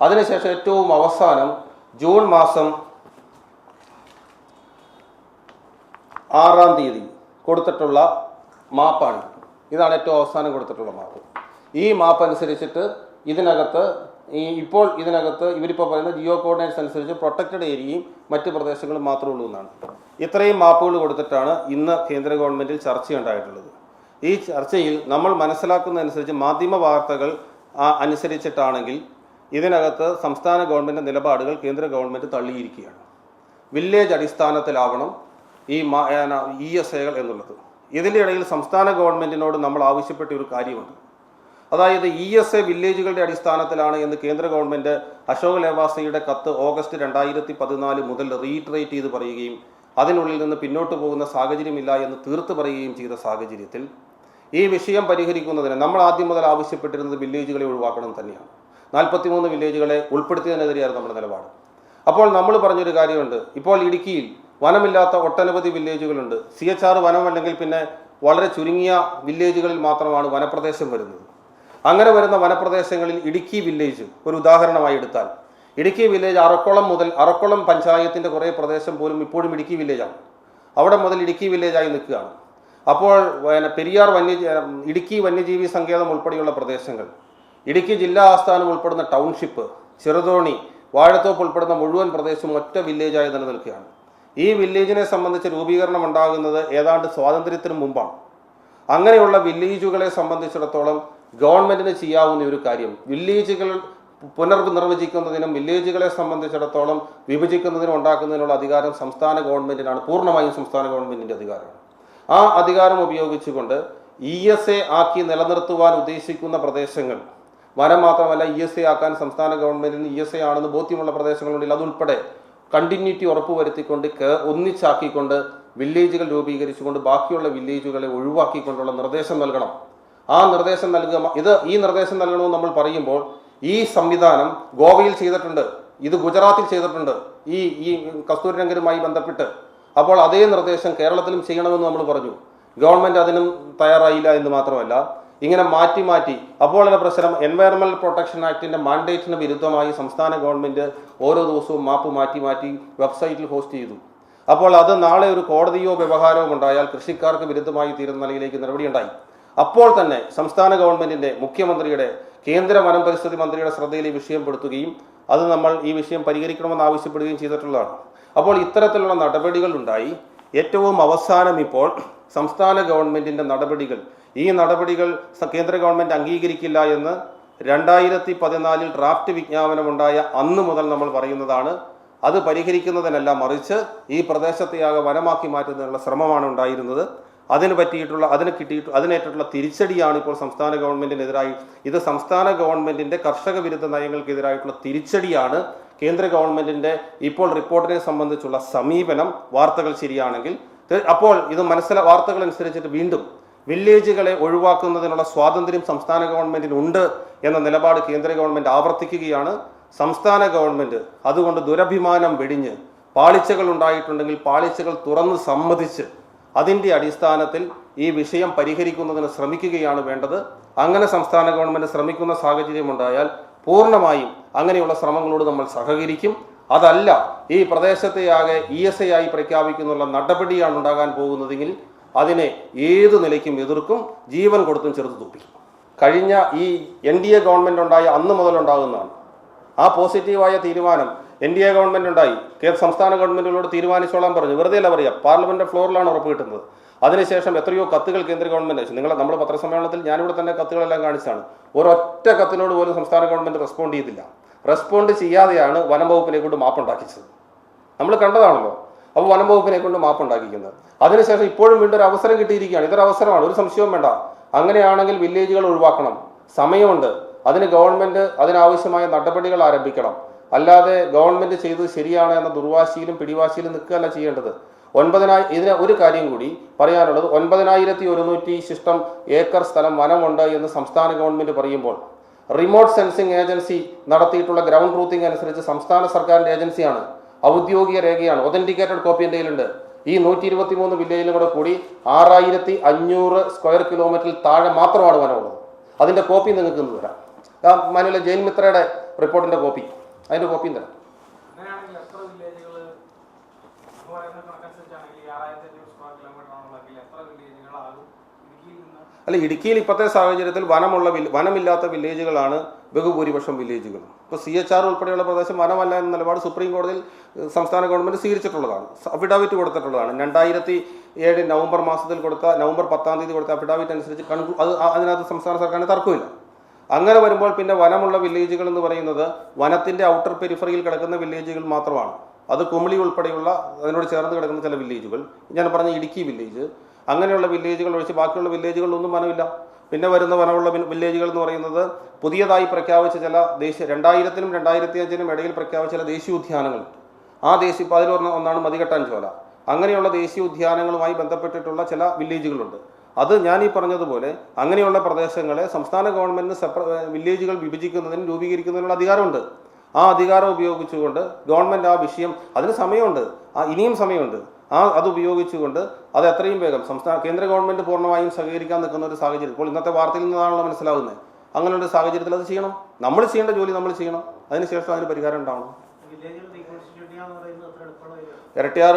അതിനുശേഷം ഏറ്റവും അവസാനം ജൂൺ മാസം 6 കൊടുത്തിട്ടുള്ള മാപ്പാണ്. ഇതാണ് ഏറ്റവും അവസാനം കൊടുത്തിട്ടുള്ള മാപ്പ്. ഈ മാപ്പ് അനുസരിച്ചിട്ട് ഇതിനകത്ത് ഇപ്പോൾ ഇവരിപ്പോൾ പറയുന്ന ജിയോ കോർഡിനേറ്റ്സ് അനുസരിച്ച് പ്രൊട്ടക്റ്റഡ് ഏരിയയും മറ്റ് പ്രദേശങ്ങളും മാത്രമേ ഉള്ളൂ എന്നാണ്. ഇത്രയും മാപ്പുകൾ കൊടുത്തിട്ടാണ് ഇന്ന് കേന്ദ്ര ഗവൺമെന്റിൽ ചർച്ചയുണ്ടായിട്ടുള്ളത്. ഈ ചർച്ചയിൽ നമ്മൾ മനസ്സിലാക്കുന്നതനുസരിച്ച് മാധ്യമ വാർത്തകൾ അനുസരിച്ചിട്ടാണെങ്കിൽ ഇതിനകത്ത് സംസ്ഥാന ഗവൺമെൻറ് നിലപാടുകൾ കേന്ദ്ര ഗവൺമെൻറ് തള്ളിയിരിക്കുകയാണ്. വില്ലേജ് അടിസ്ഥാനത്തിലാവണം ഈ ESAകൾ എന്നുള്ളത്. ഇതിൻ്റെ ഇടയിൽ സംസ്ഥാന ഗവൺമെൻറ്റിനോട് നമ്മൾ ആവശ്യപ്പെട്ട ഒരു കാര്യമുണ്ട്. അതായത് ESA വില്ലേജുകളുടെ അടിസ്ഥാനത്തിലാണ് എന്ന് കേന്ദ്ര ഗവൺമെൻറ് അശോക് ലേവാസയുടെ കത്ത് ഓഗസ്റ്റ് 2014 മുതൽ റീറ്ററേറ്റ് ചെയ്ത് പറയുകയും അതിനുള്ളിൽ നിന്ന് പിന്നോട്ട് പോകുന്ന സാഹചര്യമില്ല എന്ന് തീർത്ത് പറയുകയും ചെയ്ത സാഹചര്യത്തിൽ ഈ വിഷയം പരിഹരിക്കുന്നതിന് നമ്മൾ ആദ്യം മുതൽ ആവശ്യപ്പെട്ടിരുന്നത് വില്ലേജുകളെ ഒഴിവാക്കണം തന്നെയാണ്. 43 വില്ലേജുകളെ ഉൾപ്പെടുത്തിയതിനെതിരെയായിരുന്നു നമ്മുടെ നിലപാട്. അപ്പോൾ നമ്മൾ പറഞ്ഞൊരു കാര്യമുണ്ട്, ഇപ്പോൾ ഇടുക്കിയിൽ വനമില്ലാത്ത ഒട്ടനവധി വില്ലേജുകളുണ്ട്. CHR വനമല്ലെങ്കിൽ പിന്നെ വളരെ ചുരുങ്ങിയ വില്ലേജുകളിൽ മാത്രമാണ് വനപ്രദേശം വരുന്നത്. അങ്ങനെ വരുന്ന വനപ്രദേശങ്ങളിൽ ഇടുക്കി വില്ലേജ് ഒരു ഉദാഹരണമായി എടുത്താൽ, ഇടുക്കി വില്ലേജ് അറക്കുളം പഞ്ചായത്തിൻ്റെ കുറേ പ്രദേശം പോലും ഇപ്പോഴും ഇടുക്കി വില്ലേജാണ്. അവിടെ മുതൽ ഇടുക്കി വില്ലേജായി നിൽക്കുകയാണ്. അപ്പോൾ പെരിയാർ ഇടുക്കി വന്യജീവി സങ്കേതം ഉൾപ്പെടെയുള്ള പ്രദേശങ്ങൾ, ഇടുക്കി ജില്ലാ ആസ്ഥാനം ഉൾപ്പെടുന്ന ടൗൺഷിപ്പ്, ചെറുതോണി, വാഴത്തോപ്പ് ഉൾപ്പെടുന്ന മുഴുവൻ പ്രദേശവും ഒറ്റ വില്ലേജായി നിലനിൽക്കുകയാണ്. ഈ വില്ലേജിനെ സംബന്ധിച്ച് രൂപീകരണം ഉണ്ടാകുന്നത് ഏതാണ്ട് സ്വാതന്ത്ര്യത്തിന് മുമ്പാണ്. അങ്ങനെയുള്ള വില്ലേജുകളെ സംബന്ധിച്ചിടത്തോളം ഗവൺമെന്റിന് ചെയ്യാവുന്ന ഒരു കാര്യം, വില്ലേജുകൾ പുനർനിർവചിക്കുന്നതിനും വില്ലേജുകളെ സംബന്ധിച്ചിടത്തോളം വിഭജിക്കുന്നതിനും ഉണ്ടാക്കുന്നതിനുള്ള അധികാരം സംസ്ഥാന ഗവൺമെന്റിനാണ്. പൂർണ്ണമായും സംസ്ഥാന ഗവൺമെന്റിന്റെ അധികാരമാണ്. ആ അധികാരം ഉപയോഗിച്ചുകൊണ്ട് ESA ആക്കി നിലനിർത്തുവാൻ ഉദ്ദേശിക്കുന്ന പ്രദേശങ്ങൾ, വനം മാത്രമല്ല ESA ആക്കാൻ സംസ്ഥാന ഗവൺമെന്റിന് ESA ആണെന്ന് ബോധ്യമുള്ള പ്രദേശങ്ങളുണ്ടെങ്കിൽ അതുൾപ്പെടെ കണ്ടിന്യൂറ്റി ഉറപ്പുവരുത്തിക്കൊണ്ട് ഒന്നിച്ചാക്കിക്കൊണ്ട് വില്ലേജുകൾ രൂപീകരിച്ചുകൊണ്ട് ബാക്കിയുള്ള വില്ലേജുകളെ ഒഴിവാക്കിക്കൊണ്ടുള്ള നിർദ്ദേശം നൽകണം. ആ നിർദ്ദേശം നൽകുക. ഈ നിർദ്ദേശം നൽകണമെന്ന് നമ്മൾ പറയുമ്പോൾ ഈ സംവിധാനം ഗോവയിൽ ചെയ്തിട്ടുണ്ട്, ഇത് ഗുജറാത്തിൽ ചെയ്തിട്ടുണ്ട് ഈ കസ്തൂരിരംഗനുമായി ബന്ധപ്പെട്ട്. അപ്പോൾ അതേ നിർദ്ദേശം കേരളത്തിലും ചെയ്യണമെന്ന് നമ്മൾ പറഞ്ഞു. ഗവൺമെന്റ് അതിനും തയ്യാറായില്ല എന്ന് മാത്രമല്ല, ഇങ്ങനെ മാറ്റി അപ്പോഴുള്ള പ്രശ്നം എൻവയറമെന്റൽ പ്രൊട്ടക്ഷൻ ആക്ടിന്റെ മാൻഡേറ്റിന് വിരുദ്ധമായി സംസ്ഥാന ഗവൺമെന്റ് ഓരോ ദിവസവും മാപ്പ് മാറ്റി വെബ്സൈറ്റിൽ പോസ്റ്റ് ചെയ്തു. അപ്പോൾ അത് നാളെ ഒരു കോടതിയോ വ്യവഹാരമോ ഉണ്ടായാൽ കൃഷിക്കാർക്ക് വിരുദ്ധമായി തീരുന്ന നിലയിലേക്ക് നടപടിയുണ്ടായി. അപ്പോൾ തന്നെ സംസ്ഥാന ഗവൺമെന്റിന്റെ മുഖ്യമന്ത്രിയുടെ കേന്ദ്ര വനം പരിസ്ഥിതി മന്ത്രിയുടെ ശ്രദ്ധയിൽ ഈ വിഷയം പെടുത്തുകയും അത് നമ്മൾ ഈ വിഷയം പരിഹരിക്കണമെന്ന് ആവശ്യപ്പെടുകയും ചെയ്തിട്ടുള്ളതാണ്. അപ്പോൾ ഇത്തരത്തിലുള്ള നടപടികൾ ഉണ്ടായി. ഏറ്റവും അവസാനം ഇപ്പോൾ സംസ്ഥാന ഗവൺമെൻറ്റിൻ്റെ നടപടികൾ, ഈ നടപടികൾ കേന്ദ്ര ഗവൺമെൻറ് അംഗീകരിക്കില്ല എന്ന് 2014 ഡ്രാഫ്റ്റ് വിജ്ഞാപനമുണ്ടായ അന്ന് മുതൽ നമ്മൾ പറയുന്നതാണ്. അത് പരിഹരിക്കുന്നതിനല്ല, മറിച്ച് ഈ പ്രദേശത്തെയാകെ വനമാക്കി മാറ്റുന്നതിനുള്ള ശ്രമമാണ് ഉണ്ടായിരുന്നത്. അതിനേറ്റിട്ടുള്ള തിരിച്ചടിയാണ് ഇപ്പോൾ സംസ്ഥാന ഗവൺമെൻറ്റിനെതിരായി. ഇത് സംസ്ഥാന ഗവൺമെൻറ്റിൻ്റെ കർഷക വിരുദ്ധ നയങ്ങൾക്കെതിരായിട്ടുള്ള തിരിച്ചടിയാണ്. കേന്ദ്ര ഗവൺമെൻറ്റിൻ്റെ ഇപ്പോൾ റിപ്പോർട്ടിനെ സംബന്ധിച്ചുള്ള സമീപനം വാർത്തകൾ ശരിയാണെങ്കിൽ, അപ്പോൾ ഇത് വാർത്തകൾ അനുസരിച്ചിട്ട് വീണ്ടും വില്ലേജുകളെ ഒഴിവാക്കുന്നതിനുള്ള സ്വാതന്ത്ര്യം സംസ്ഥാന ഗവൺമെൻറ്റിനുണ്ട് എന്ന നിലപാട് കേന്ദ്ര ഗവൺമെൻറ് ആവർത്തിക്കുകയാണ്. സംസ്ഥാന ഗവൺമെൻറ് അതുകൊണ്ട് ദുരഭിമാനം വെടിഞ്ഞ് പാളിച്ചകൾ ഉണ്ടായിട്ടുണ്ടെങ്കിൽ പാളിച്ചകൾ തുറന്ന് സമ്മതിച്ച് അതിൻ്റെ അടിസ്ഥാനത്തിൽ ഈ വിഷയം പരിഹരിക്കുന്നതിന് ശ്രമിക്കുകയാണ് വേണ്ടത്. അങ്ങനെ സംസ്ഥാന ഗവൺമെൻറ് ശ്രമിക്കുന്ന സാഹചര്യമുണ്ടായാൽ പൂർണ്ണമായും അങ്ങനെയുള്ള ശ്രമങ്ങളോട് നമ്മൾ സഹകരിക്കും. അതല്ല, ഈ പ്രദേശത്തെയാകെ ESI ആയി പ്രഖ്യാപിക്കുന്നുള്ള നടപടിയാണ് ഉണ്ടാകാൻ പോകുന്നതെങ്കിൽ അതിനെ ഏതു നിലയ്ക്കും എതിർക്കും, ജീവൻ കൊടുത്തും ചെറുത്ത് തോപ്പിക്കും. കഴിഞ്ഞ ഈ NDA ഗവൺമെൻറ് ഉണ്ടായ അന്ന് മുതൽ ഉണ്ടാകുന്നതാണ്. ആ പോസിറ്റീവായ തീരുമാനം NDA ഗവൺമെൻറ് ഉണ്ടായി. സംസ്ഥാന ഗവൺമെൻറ്റുകളോട് തീരുമാനിച്ചോളാൻ പറഞ്ഞു. വെറുതെ അല്ല പറയുക, പാർലമെന്റ് ഫ്ലോറിലാണ് ഉറപ്പ് കിട്ടുന്നത്. അതിനുശേഷം എത്രയോ കത്തുകൾ കേന്ദ്ര ഗവൺമെൻറ് അയച്ചു. നമ്മുടെ പത്രസമ്മേളനത്തിൽ ഞാനിവിടെ തന്നെ കത്തുകളെല്ലാം കാണിച്ചാണ്. ഒരൊറ്റ കത്തിനോട് പോലും സംസ്ഥാന ഗവൺമെൻറ് റെസ്പോണ്ട് ചെയ്തില്ല. റെസ്പോണ്ട് ചെയ്യാതെയാണ് വനം വകുപ്പിനെ കൊണ്ട് മാപ്പുണ്ടാക്കിച്ചത്. നമ്മൾ കണ്ടതാണല്ലോ. അപ്പോൾ വനം വകുപ്പിനെ കൊണ്ട് മാപ്പുണ്ടാക്കിക്കുന്നത്. അതിനുശേഷം ഇപ്പോഴും വീണ്ടും ഒരു അവസരം കിട്ടിയിരിക്കുകയാണ്. ഇതൊരു അവസരമാണ്, ഒരു സംശയവും വേണ്ട. അങ്ങനെയാണെങ്കിൽ വില്ലേജുകൾ ഒഴിവാക്കണം. സമയമുണ്ട്. അതിന് ഗവൺമെൻറ് അതിനാവശ്യമായ നടപടികൾ ആരംഭിക്കണം. അല്ലാതെ ഗവൺമെൻറ് ചെയ്തത് ശരിയാണ് എന്ന ദുർവാശിയിലും പിടിവാശിയിലും നിൽക്കുകയല്ല ചെയ്യേണ്ടത്. ഇതിന് ഒരു കാര്യം കൂടി പറയാനുള്ളത്, 9100 ശിഷ്ടം ഏക്കർ സ്ഥലം വനമുണ്ട് എന്ന് സംസ്ഥാന ഗവൺമെൻറ് പറയുമ്പോൾ റിമോട്ട് സെൻസിങ് ഏജൻസി നടത്തിയിട്ടുള്ള ഗ്രൗണ്ട് ട്രൂത്തിങ് അനുസരിച്ച് സംസ്ഥാന സർക്കാരിൻ്റെ ഏജൻസിയാണ്, ഔദ്യോഗിക രേഖയാണ്, ഒതന്റിക്കേറ്റഡ് കോപ്പി എൻ്റെ കയ്യിലുണ്ട്. ഈ 123 വില്ലേജിലും കൂടെ കൂടി 6500 സ്ക്വയർ കിലോമീറ്ററിൽ താഴെ മാത്രമാണ് വനമുള്ളത്. അതിൻ്റെ കോപ്പി നിങ്ങൾക്ക് ഇന്ന് തരാം. മാനുവൽ ജയിൽ മിത്രയുടെ റിപ്പോർട്ടിൻ്റെ കോപ്പി, അതിൻ്റെ കോപ്പിയും തരാം. അല്ല, ഇടുക്കിയിൽ ഇപ്പോഴത്തെ സാഹചര്യത്തിൽ വനമില്ലാത്ത വില്ലേജുകളാണ് ബഹുഭൂരിപക്ഷം വില്ലേജുകളും. ഇപ്പോൾ CHR ഉൾപ്പെടെയുള്ള പ്രദേശം വനമല്ല എന്ന നിലപാട് സുപ്രീം കോടതിയിൽ സംസ്ഥാന ഗവൺമെൻറ് സ്വീകരിച്ചിട്ടുള്ളതാണ്, അഫിഡാവിറ്റ് കൊടുത്തിട്ടുള്ളതാണ്. 2007 നവംബർ മാസത്തിൽ നവംബർ 10-ാം തീയതി കൊടുത്ത അഫിഡാവിറ്റ് അനുസരിച്ച് അതിനകത്ത് സംസ്ഥാന സർക്കാരിന് തർക്കമില്ല. അങ്ങനെ വരുമ്പോൾ പിന്നെ വനമുള്ള വില്ലേജുകൾ എന്ന് പറയുന്നത് വനത്തിൻ്റെ ഔട്ടർ പെരിഫറിയിൽ കിടക്കുന്ന വില്ലേജുകൾ മാത്രമാണ്. അത് കുമിളി ഉൾപ്പെടെയുള്ള അതിനോട് ചേർന്ന് കിടക്കുന്ന ചില വില്ലേജുകൾ, ഞാൻ പറഞ്ഞ ഇടുക്കി വില്ലേജ്, അങ്ങനെയുള്ള വില്ലേജുകൾ ഒഴിച്ച് ബാക്കിയുള്ള വില്ലേജുകളിലൊന്നും വനമില്ല. പിന്നെ വരുന്ന വനമുള്ള വില്ലേജുകൾ എന്ന് പറയുന്നത് പുതിയതായി പ്രഖ്യാപിച്ച ചില 2000-നും 2005-നും ഇടയിൽ പ്രഖ്യാപിച്ച ചില ദേശീയോദ്യാനങ്ങളുണ്ട്. ആ അതിലൊന്നാണ് മതികെട്ടാൻ ചോല. അങ്ങനെയുള്ള ദേശീയോദ്യാനങ്ങളുമായി ബന്ധപ്പെട്ടിട്ടുള്ള ചില വില്ലേജുകളുണ്ട്. അത് ഞാൻ ഈ പറഞ്ഞതുപോലെ അങ്ങനെയുള്ള പ്രദേശങ്ങളെ സംസ്ഥാന ഗവൺമെൻറ്റിന് വില്ലേജുകൾ വിഭജിക്കുന്നതിനും രൂപീകരിക്കുന്നതിനുള്ള അധികാരമുണ്ട്. ആ അധികാരം ഉപയോഗിച്ചുകൊണ്ട് ഗവൺമെൻറ് ആ വിഷയം, അതിന് സമയമുണ്ട്, ഇനിയും സമയമുണ്ട്, അത് ഉപയോഗിച്ചുകൊണ്ട് അത് എത്രയും വേഗം കേന്ദ്ര ഗവൺമെൻറ് പൂർണ്ണമായും സഹകരിക്കാൻ നിൽക്കുന്ന ഒരു സാഹചര്യം ഇപ്പോൾ ഇന്നത്തെ വാർത്തയിൽ നിന്നാണല്ലോ മനസ്സിലാകുന്നത്. അങ്ങനെയുള്ള സാഹചര്യത്തിൽ അത് ചെയ്യണം. നമ്മൾ ചെയ്യേണ്ട ജോലി നമ്മൾ ചെയ്യണം. അതിനുശേഷം അതിന് പരിഹാരം ഉണ്ടാവണം. ഇരട്ടിയാർ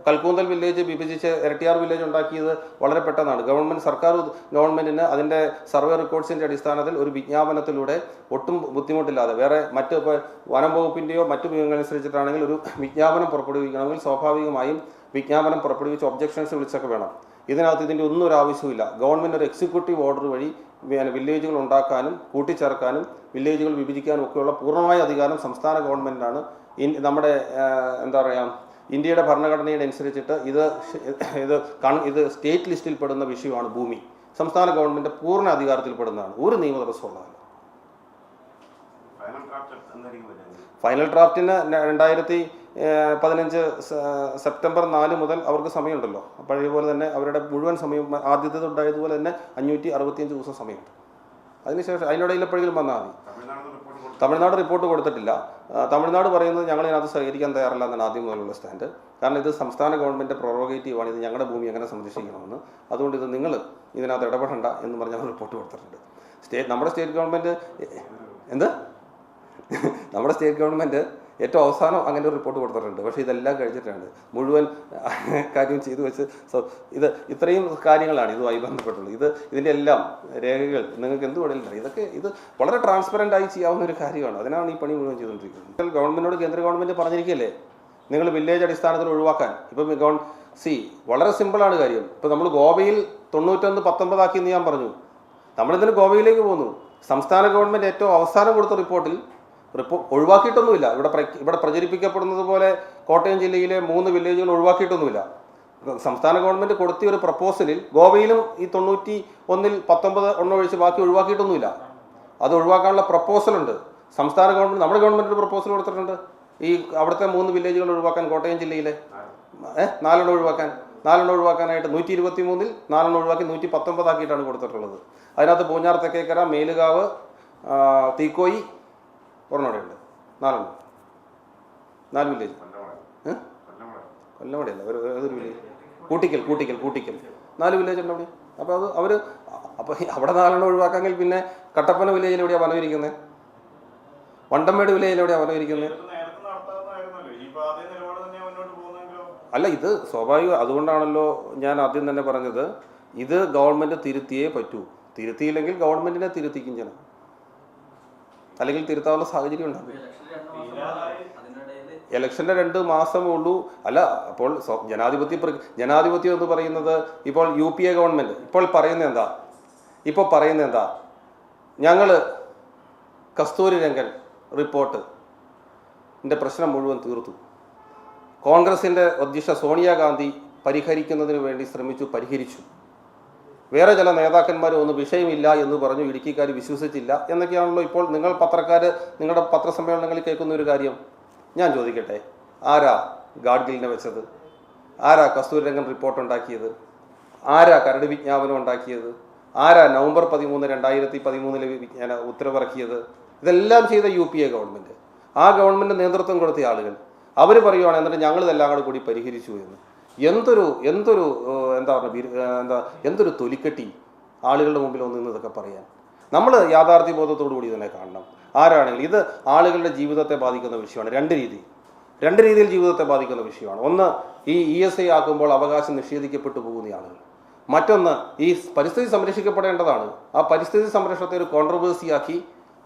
കൽക്കൂന്തൽ വില്ലേജ് വിഭജിച്ച് ഇരട്ടിയാർ വില്ലേജ് ഉണ്ടാക്കിയത് വളരെ പെട്ടെന്നാണ്. സർക്കാർ ഗവൺമെൻറ്റിന് അതിൻ്റെ സർവേ റെക്കോർഡ്സിൻ്റെ അടിസ്ഥാനത്തിൽ ഒരു വിജ്ഞാപനത്തിലൂടെ ഒട്ടും ബുദ്ധിമുട്ടില്ലാതെ മറ്റ് ഇപ്പോൾ വനം വകുപ്പിൻ്റെയോ മറ്റു അനുസരിച്ചിട്ടാണെങ്കിൽ ഒരു വിജ്ഞാപനം പുറപ്പെടുവിക്കണമെങ്കിൽ സ്വാഭാവികമായും വിജ്ഞാപനം പുറപ്പെടുവിച്ച് ഒബ്ജക്ഷൻസ് വിളിച്ചൊക്കെ വേണം. ഇതിനകത്ത് ഇതിൻ്റെ ഒന്നും ഒരു ആവശ്യമില്ല. ഗവൺമെൻറ് ഒരു എക്സിക്യൂട്ടീവ് ഓർഡർ വഴി വില്ലേജുകൾ ഉണ്ടാക്കാനും കൂട്ടിച്ചേർക്കാനും വില്ലേജുകൾ വിഭജിക്കാനും ഒക്കെയുള്ള പൂർണ്ണമായ അധികാരം സംസ്ഥാന ഗവൺമെൻറ്റാണ്. നമ്മുടെ എന്താ പറയുക, ഇന്ത്യയുടെ ഭരണഘടനയുടെ അനുസരിച്ചിട്ട് ഇത് സ്റ്റേറ്റ് ലിസ്റ്റിൽ പെടുന്ന വിഷയമാണ് ഭൂമി. സംസ്ഥാന ഗവൺമെൻറ് പൂർണ്ണ അധികാരത്തിൽപ്പെടുന്നതാണ്. ഒരു നിയമ തടസ്സമുള്ളതല്ല. ഫൈനൽ ഡ്രാഫ്റ്റിന് 2015 സെപ്റ്റംബർ 4 മുതൽ അവർക്ക് സമയമുണ്ടല്ലോ. പഴയ പോലെ തന്നെ അവരുടെ മുഴുവൻ സമയം ആദ്യത്തെ ഉണ്ടായതുപോലെ തന്നെ 565 ദിവസം സമയമുണ്ട്. അതിനുശേഷം അതിനിടയിൽ എപ്പോഴെങ്കിലും വന്നാൽ മതി. തമിഴ്നാട് റിപ്പോർട്ട് കൊടുത്തിട്ടില്ല. തമിഴ്നാട് പറയുന്നത് ഞങ്ങൾ ഇതിനകത്ത് സഹകരിക്കാൻ തയ്യാറല്ല എന്നാണ് ആദ്യം മുതലുള്ള സ്റ്റാൻഡ്. കാരണം ഇത് സംസ്ഥാന ഗവൺമെൻറ് പ്രൊറോഗേറ്റീവാണ്, ഇത് ഞങ്ങളുടെ ഭൂമി എങ്ങനെ സംരക്ഷിക്കണമെന്ന്, അതുകൊണ്ട് ഇത് നിങ്ങൾ ഇതിനകത്ത് ഇടപെടണ്ട എന്ന് പറഞ്ഞ് അവർ റിപ്പോർട്ട് കൊടുത്തിട്ടുണ്ട്. നമ്മുടെ സ്റ്റേറ്റ് ഗവൺമെൻറ് ഏറ്റവും അവസാനം അങ്ങനെ ഒരു റിപ്പോർട്ട് കൊടുത്തിട്ടുണ്ട്. പക്ഷേ ഇതെല്ലാം കഴിച്ചിട്ടാണ് മുഴുവൻ കാര്യം ചെയ്തു വെച്ച്. ഇത് ഇത്രയും കാര്യങ്ങളാണ് ഇതുമായി ബന്ധപ്പെട്ടുള്ളത്. ഇതിൻ്റെ എല്ലാം രേഖകൾ നിങ്ങൾക്ക് എന്ത് വേണമെങ്കിലും ഇതൊക്കെ ഇത് വളരെ ട്രാൻസ്പെറൻ്റ് ആയി ചെയ്യാവുന്ന ഒരു കാര്യമാണ്. അതിനാണ് ഈ പണി മുഴുവൻ ചെയ്തുകൊണ്ടിരിക്കുന്നത്. ഗവൺമെൻറ്റിനോട് കേന്ദ്ര ഗവൺമെൻറ് പറഞ്ഞിരിക്കുകയല്ലേ നിങ്ങൾ വില്ലേജ് അടിസ്ഥാനത്തിൽ ഒഴിവാക്കാൻ. ഇപ്പം വളരെ സിമ്പിളാണ് കാര്യം. ഇപ്പം നമ്മൾ ഗോവയിൽ 91-19 ആക്കിയെന്ന് ഞാൻ പറഞ്ഞു. നമ്മളിതിന് ഗോവയിലേക്ക് പോന്നു. സംസ്ഥാന ഗവൺമെൻറ് ഏറ്റവും അവസാനം കൊടുത്ത റിപ്പോർട്ടിൽ ഒഴിവാക്കിയിട്ടൊന്നുമില്ല. ഇവിടെ പ്രചരിപ്പിക്കപ്പെടുന്നത് പോലെ കോട്ടയം ജില്ലയിലെ 3 വില്ലേജുകൾ ഒഴിവാക്കിയിട്ടൊന്നുമില്ല. സംസ്ഥാന ഗവൺമെൻറ് കൊടുത്തിയ ഒരു പ്രപ്പോസലിൽ ഗോവയിലും ഈ 91-ൽ 19 ഒഴിച്ച് ബാക്കി ഒഴിവാക്കിയിട്ടൊന്നുമില്ല. അത് ഒഴിവാക്കാനുള്ള പ്രപ്പോസലുണ്ട്. സംസ്ഥാന ഗവൺമെൻറ് നമ്മുടെ ഗവൺമെൻറ് പ്രപ്പോസൽ കൊടുത്തിട്ടുണ്ട്. ഈ അവിടുത്തെ 3 വില്ലേജുകൾ ഒഴിവാക്കാൻ, കോട്ടയം ജില്ലയിലെ 4 ഒഴിവാക്കാനായിട്ട് 123-ൽ 4 ഒഴിവാക്കി 119 ആക്കിയിട്ടാണ് കൊടുത്തിട്ടുള്ളത്. അതിനകത്ത് പൂഞ്ഞാർ, തെക്കേക്കര, മേലുകാവ്, തീക്കോയി ഒരെണ്ണോടെയുണ്ട്. 4 വില്ലേജ്. കൊല്ലമടയല്ല, ഏതൊരു വില്ലേജ്? കൂട്ടിക്കൽ 4 വില്ലേജ് ഉണ്ട് അവിടെ. അപ്പോൾ അവിടെ 4 ഒഴിവാക്കാമെങ്കിൽ പിന്നെ കട്ടപ്പന വില്ലേജിൽ എവിടെയാണ് വനം ഇരിക്കുന്നത്? വണ്ടമേട് വില്ലേജിൽ എവിടെയാണ് വനം ഇരിക്കുന്നത്? അല്ല, ഇത് സ്വാഭാവിക. അതുകൊണ്ടാണല്ലോ ഞാൻ ആദ്യം തന്നെ പറഞ്ഞത് ഇത് ഗവൺമെൻറ് തിരുത്തിയേ പറ്റൂ. തിരുത്തിയില്ലെങ്കിൽ ഗവൺമെൻറ്റിനെ തിരുത്തിക്കും ജനം, അല്ലെങ്കിൽ തിരുത്താനുള്ള സാഹചര്യം ഉണ്ടാകും. ഇലക്ഷൻ്റെ 2 മാസമേ ഉള്ളൂ. അല്ല, അപ്പോൾ ജനാധിപത്യം എന്ന് പറയുന്നത് ഇപ്പോൾ UPA ഗവൺമെൻറ് ഇപ്പോൾ പറയുന്നത് എന്താ? ഞങ്ങൾ കസ്തൂരി രംഗൻ റിപ്പോർട്ടിൻ്റെ പ്രശ്നം മുഴുവൻ തീർത്തു. കോൺഗ്രസിൻ്റെ അധ്യക്ഷ സോണിയാഗാന്ധി പരിഹരിക്കുന്നതിന് വേണ്ടി പരിഹരിച്ചു. വേറെ ചില നേതാക്കന്മാർ ഒന്നും വിഷയമില്ല എന്ന് പറഞ്ഞു. ഇടുക്കിക്കാർ വിശ്വസിച്ചില്ല എന്നൊക്കെയാണല്ലോ ഇപ്പോൾ നിങ്ങൾ പത്രക്കാർ നിങ്ങളുടെ പത്രസമ്മേളനങ്ങളിൽ കേൾക്കുന്ന ഒരു കാര്യം. ഞാൻ ചോദിക്കട്ടെ, ആരാ ഗാഡ്ഗിലിനെ വെച്ചത്? ആരാ കസ്തൂരി രംഗൻ റിപ്പോർട്ട് ഉണ്ടാക്കിയത്? ആരാ കരട് വിജ്ഞാപനം ഉണ്ടാക്കിയത്? ആരാ നവംബർ 13, 2013 ഉത്തരവിറക്കിയത്? ഇതെല്ലാം ചെയ്ത UPA ഗവൺമെൻറ്. ആ ഗവൺമെൻറ് നേതൃത്വം കൊടുത്ത ആളുകൾ അവർ പറയുവാണ് എന്നിട്ട് ഞങ്ങൾ ഇതെല്ലാം കൂടി പരിഹരിച്ചു എന്ന്. എന്തൊരു തൊലിക്കെട്ടി ആളുകളുടെ മുമ്പിൽ ഒന്ന് ഇതൊക്കെ പറയാൻ. നമ്മൾ യാഥാർത്ഥ്യബോധത്തോടു കൂടി ഇതിനെ കാണണം. ആരാണെങ്കിലും ഇത് ആളുകളുടെ ജീവിതത്തെ ബാധിക്കുന്ന വിഷയമാണ്. രണ്ട് രീതിയിൽ ജീവിതത്തെ ബാധിക്കുന്ന വിഷയമാണ്. ഒന്ന്, ഈ ESI ആക്കുമ്പോൾ അവകാശം നിഷേധിക്കപ്പെട്ടു പോകുന്ന ആളുകൾ. മറ്റൊന്ന്, ഈ പരിസ്ഥിതി സംരക്ഷിക്കപ്പെടേണ്ടതാണ്. ആ പരിസ്ഥിതി സംരക്ഷണത്തെ ഒരു കോൺട്രവേഴ്സിയാക്കി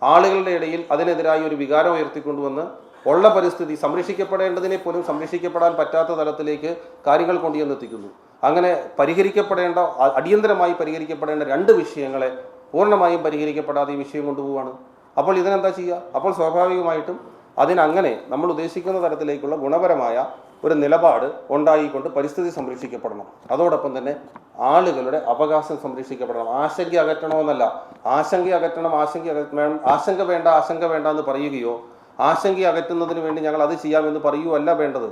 ആളുകളുടെ ഇടയിൽ അതിനെതിരായി ഒരു വികാരം ഉയർത്തിക്കൊണ്ടുവന്ന് ഉള്ള പരിസ്ഥിതി സംരക്ഷിക്കപ്പെടേണ്ടതിനെ പോലും സംരക്ഷിക്കപ്പെടാൻ പറ്റാത്ത തലത്തിലേക്ക് കാര്യങ്ങൾ കൊണ്ടുവന്നെത്തിക്കുന്നു. അങ്ങനെ അടിയന്തരമായി പരിഹരിക്കപ്പെടേണ്ട 2 വിഷയങ്ങളെ പൂർണ്ണമായും പരിഹരിക്കപ്പെടാതെ ഈ വിഷയം കൊണ്ടുപോവുകയാണ്. അപ്പോൾ ഇതിനെന്താ ചെയ്യുക? അപ്പോൾ സ്വാഭാവികമായിട്ടും അതിനങ്ങനെ നമ്മൾ ഉദ്ദേശിക്കുന്ന തരത്തിലേക്കുള്ള ഗുണപരമായ ഒരു നിലപാട് ഉണ്ടായിക്കൊണ്ട് പരിസ്ഥിതി സംരക്ഷിക്കപ്പെടണം. അതോടൊപ്പം തന്നെ ആളുകളുടെ അവകാശം സംരക്ഷിക്കപ്പെടണം. ആശങ്ക അകറ്റണമെന്നല്ല. ആശങ്ക വേണ്ട എന്ന് പറയുകയോ ആശങ്ക അകറ്റുന്നതിന് വേണ്ടി ഞങ്ങൾ അത് ചെയ്യാമെന്ന് പറയുകയല്ല വേണ്ടത്.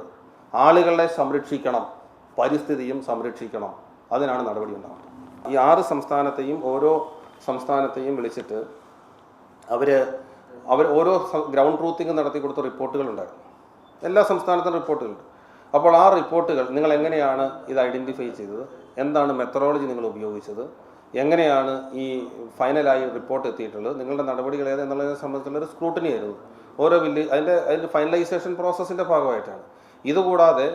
ആളുകളെ സംരക്ഷിക്കണം, പരിസ്ഥിതിയും സംരക്ഷിക്കണം. അതിനാണ് നടപടി ഉണ്ടാകുന്നത്. ഈ 6 സംസ്ഥാനത്തെയും ഓരോ സംസ്ഥാനത്തെയും വിളിച്ചിട്ട് അവർ ഓരോ ഗ്രൗണ്ട് ട്രൂത്തിങ് നടത്തി കൊടുത്ത റിപ്പോർട്ടുകളുണ്ടായിരുന്നു. എല്ലാ സംസ്ഥാനത്തും റിപ്പോർട്ടുകളുണ്ട്. അപ്പോൾ ആ റിപ്പോർട്ടുകൾ നിങ്ങൾ എങ്ങനെയാണ് ഇത് ഐഡൻറ്റിഫൈ ചെയ്തത്? എന്താണ് മെത്തഡോളജി നിങ്ങൾ ഉപയോഗിച്ചത്? എങ്ങനെയാണ് ഈ ഫൈനലായി റിപ്പോർട്ട് എത്തിയിട്ടുള്ളത്? നിങ്ങളുടെ നടപടികൾ ഏതെന്നുള്ളതിനെ സംബന്ധിച്ചുള്ള ഒരു സ്ക്രൂട്ടിനി ആയിരുന്നു. ഓരോ അതിൻ്റെ ഫൈനലൈസേഷൻ പ്രോസസ്സിൻ്റെ ഭാഗമായിട്ടാണ്. ഇതുകൂടാതെ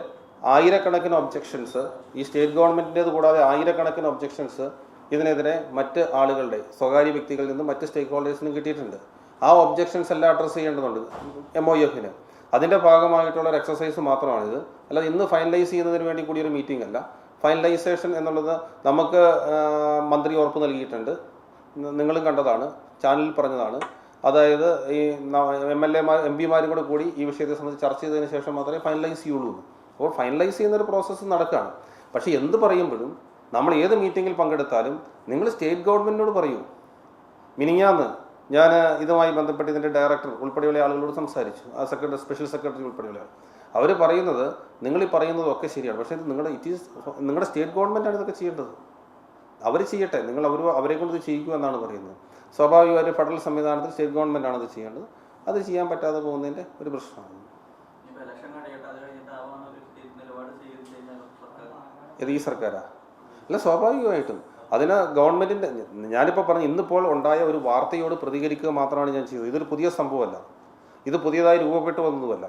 ആയിരക്കണക്കിന് ഒബ്ജെക്ഷൻസ് ഈ സ്റ്റേറ്റ് ഗവൺമെൻറ്റിൻ്റേത് കൂടാതെ ആയിരക്കണക്കിന് ഒബ്ജെക്ഷൻസ് ഇതിനെതിരെ മറ്റ് ആളുകളുടെ സ്വകാര്യ വ്യക്തികളിൽ നിന്നും മറ്റ് സ്റ്റേക്ക് ഹോൾഡേഴ്സിനും കിട്ടിയിട്ടുണ്ട്. ആ ഒബ്ജെക്ഷൻസ് എല്ലാം അഡ്രസ്സ് ചെയ്യേണ്ടതുണ്ട് MOFന്. അതിൻ്റെ ഭാഗമായിട്ടുള്ള ഒരു എക്സസൈസ് മാത്രമാണിത്. അല്ലാതെ ഇന്ന് ഫൈനലൈസ് ചെയ്യുന്നതിന് വേണ്ടി കൂടിയൊരു മീറ്റിംഗ് അല്ല. ഫൈനലൈസേഷൻ എന്നുള്ളത് നമുക്ക് മന്ത്രി ഉറപ്പ് നൽകിയിട്ടുണ്ട്. നിങ്ങളും കണ്ടതാണ്, ചാനലിൽ പറഞ്ഞതാണ്. അതായത് ഈ MLA-മാർ MP-മാരും കൂടി ഈ വിഷയത്തെ സംബന്ധിച്ച് ചർച്ച ചെയ്തതിന് ശേഷം മാത്രമേ ഫൈനലൈസ് ചെയ്യുള്ളൂ. അപ്പോൾ ഫൈനലൈസ് ചെയ്യുന്നൊരു പ്രോസസ്സ് നടക്കുകയാണ്. പക്ഷേ എന്ത് പറയുമ്പോഴും നമ്മൾ ഏത് മീറ്റിങ്ങിൽ പങ്കെടുത്താലും നിങ്ങൾ സ്റ്റേറ്റ് ഗവൺമെൻറ്റിനോട് പറയൂ. മിനിഞ്ഞാന്ന് ഞാൻ ഇതുമായി ബന്ധപ്പെട്ട് ഇതിൻ്റെ ഡയറക്ടർ ഉൾപ്പെടെയുള്ള ആളുകളോട് സംസാരിച്ചു. ആ സ്പെഷ്യൽ സെക്രട്ടറി ഉൾപ്പെടെയുള്ള ആൾ. അവർ പറയുന്നത് നിങ്ങൾ ഈ പറയുന്നതൊക്കെ ശരിയാണ്, പക്ഷേ ഇത് നിങ്ങളുടെ സ്റ്റേറ്റ് ഗവൺമെൻറ്റാണ് ഇതൊക്കെ ചെയ്യേണ്ടത്. അവർ ചെയ്യട്ടെ, നിങ്ങൾ അവരെ കൊണ്ട് ഇത് ചെയ്യിക്കുക എന്നാണ് പറയുന്നത്. സ്വാഭാവികമായിട്ട് ഫെഡറൽ സംവിധാനത്തിൽ സ്റ്റേറ്റ് ഗവൺമെൻറ്റാണ് ഇത് ചെയ്യേണ്ടത്. അത് ചെയ്യാൻ പറ്റാതെ പോകുന്നതിൻ്റെ ഒരു പ്രശ്നമാണ്. ഇത് ഈ സർക്കാരാ? അല്ല, സ്വാഭാവികമായിട്ടും അതിന് ഗവൺമെൻറ്റിൻ്റെ ഞാനിപ്പോൾ പറഞ്ഞു ഇന്നിപ്പോൾ ഉണ്ടായ ഒരു വാർത്തയോട് പ്രതികരിക്കുക മാത്രമാണ് ഞാൻ ചെയ്തത്. ഇതൊരു പുതിയ സംഭവമല്ല. ഇത് പുതിയതായി രൂപപ്പെട്ടു വന്നതുമല്ല.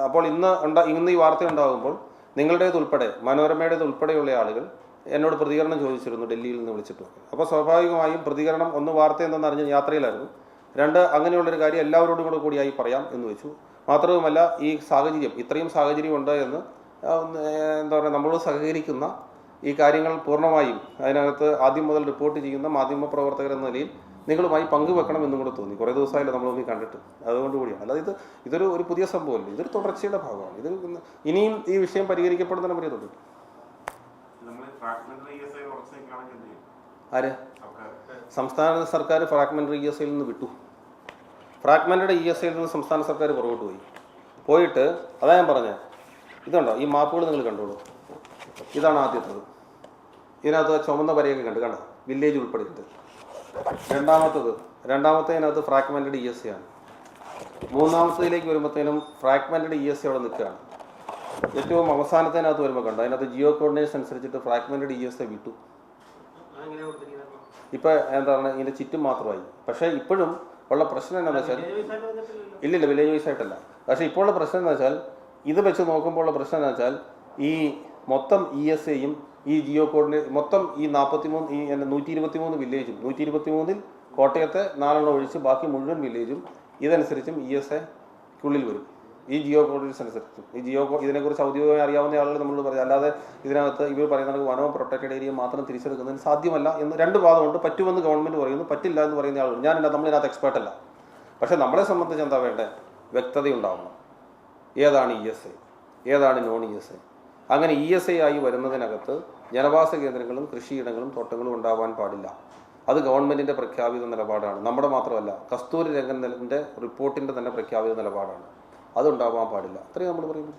അപ്പോൾ ഇന്ന് ഈ വാർത്ത ഉണ്ടാകുമ്പോൾ നിങ്ങളുടേതുൾപ്പെടെ മനോരമയുടേത് ഉൾപ്പെടെയുള്ള ആളുകൾ എന്നോട് പ്രതികരണം ചോദിച്ചിരുന്നു ഡൽഹിയിൽ നിന്ന് വിളിച്ചിട്ട്. അപ്പോൾ സ്വാഭാവികമായും പ്രതികരണം, ഒന്ന് വാർത്ത എന്തെന്ന് അറിഞ്ഞ് യാത്രയിലായിരുന്നു, രണ്ട് അങ്ങനെയുള്ളൊരു കാര്യം എല്ലാവരോടും കൂടിയായി പറയാം എന്ന് വെച്ചു. മാത്രവുമല്ല, ഈ സാഹചര്യം, ഇത്രയും സാഹചര്യം ഉണ്ട് എന്ന് എന്താ പറയുക, നമ്മളോട് സഹകരിക്കുന്ന ഈ കാര്യങ്ങൾ പൂർണ്ണമായും അതിനകത്ത് ആദ്യം മുതൽ റിപ്പോർട്ട് ചെയ്യുന്ന മാധ്യമപ്രവർത്തകരെന്ന നിലയിൽ നിങ്ങളുമായി പങ്കുവെക്കണം എന്നും കൂടെ തോന്നി. കുറേ ദിവസമായില്ല നമ്മളൊന്നും കണ്ടിട്ട്, അതുകൊണ്ട് കൂടിയാണ്. അല്ലാതെ ഇതൊരു പുതിയ സംഭവമല്ല, ഇതൊരു തുടർച്ചയുടെ ഭാഗമാണ്. ഇത് ഇനിയും ഈ വിഷയം പരിഹരിക്കപ്പെടുന്നതിനെ പറ്റി തൊട്ട് ആര് സംസ്ഥാന സർക്കാർ ഫ്രാഗ്മെന്ററി ESIയിൽ നിന്ന് വിട്ടു. ഫ്രാഗ്മെന്റഡ് ESIയിൽ നിന്ന് സംസ്ഥാന സർക്കാർ പുറകോട്ട് പോയിട്ട് അതാ ഞാൻ പറഞ്ഞത്. ഇതുണ്ടോ ഈ മാപ്പുകൾ നിങ്ങൾ കണ്ടോളൂ. ഇതാണ് ആദ്യത്തത്. ഇതിനകത്ത് ചുമന്ന വരയൊക്കെ കണ്ടോ, വില്ലേജ് ഉൾപ്പെടുത്തിയിട്ട്. രണ്ടാമത്തേതിനകത്ത് ഫ്രാഗ്മെന്റഡ് ESI ആണ്. മൂന്നാമത്തേതിലേക്ക് വരുമ്പോഴത്തേനും ഫ്രാഗ്മെന്റഡ് ESI അവിടെ നിൽക്കുകയാണ്. ഏറ്റവും അവസാനത്തിനകത്ത് വരുമ്പോൾ കണ്ടോ, അതിനകത്ത് ജിയോ കോർഡിനേഷൻ അനുസരിച്ചിട്ട് ഫ്രാഗ്മെന്റഡ് ESI വിട്ടു. ഇപ്പം എന്താ പറയുക, ഇതിൻ്റെ ചുറ്റും മാത്രമായി. പക്ഷേ ഇപ്പോഴും ഉള്ള പ്രശ്നം എന്താണെന്ന് വെച്ചാൽ, ഇല്ലില്ല വില്ലേജ് വൈസ് ആയിട്ടല്ല. പക്ഷേ ഇപ്പോൾ ഉള്ള പ്രശ്നം എന്ന് വെച്ചാൽ, ഇത് വെച്ച് നോക്കുമ്പോൾ ഉള്ള പ്രശ്നം എന്ന് വെച്ചാൽ, ഈ മൊത്തം ESIയും ഈ ജിയോ കോർഡിനേറ്റ് മൊത്തം ഈ 123 വില്ലേജും 123 കോട്ടയത്തെ 4 ഒഴിച്ച് ബാക്കി മുഴുവൻ വില്ലേജും ഇതനുസരിച്ചും ESIക്കുള്ളിൽ വരും. ഈ ജിയോ കോർഡിനേറ്റ്സ് അനുസരിച്ചും. ഇതിനെക്കുറിച്ച് ഔദ്യോഗികമായി അറിയാവുന്ന ആളുകൾ നമ്മളോട് പറഞ്ഞു. അല്ലാതെ ഇതിനകത്ത് ഇവർ പറയുന്നത് വനവും പ്രൊട്ടക്റ്റഡ് ഏരിയ മാത്രം തിരിച്ചെടുക്കുന്നതിന് സാധ്യമല്ല എന്ന് രണ്ട് വാദമുണ്ട്. പറ്റുമെന്ന് ഗവൺമെൻറ് പറയുന്നു, പറ്റില്ല എന്ന് പറയുന്ന ആളുകൾ. നമ്മളിതിനകത്ത് എക്സ്പേർട്ടല്ല. പക്ഷേ നമ്മളെ സംബന്ധിച്ച് എന്താ വേണ്ടത്? വ്യക്തതയുണ്ടാവണം. ഏതാണ് ESI, ഏതാണ് നോൺ ESI. അങ്ങനെ ESI ആയി വരുന്നതിനകത്ത് ജനവാസ കേന്ദ്രങ്ങളും കൃഷിയിടങ്ങളും തോട്ടങ്ങളും ഉണ്ടാവാൻ പാടില്ല. അത് ഗവൺമെൻറ്റിൻ്റെ പ്രഖ്യാപിത നിലപാടാണ്. നമ്മുടെ മാത്രമല്ല, കസ്തൂരി രംഗൻ്റെ റിപ്പോർട്ടിൻ്റെ തന്നെ പ്രഖ്യാപിത നിലപാടാണ്. അതുണ്ടാവാൻ പാടില്ല. അത്രയും നമ്മൾ പറയുന്നു.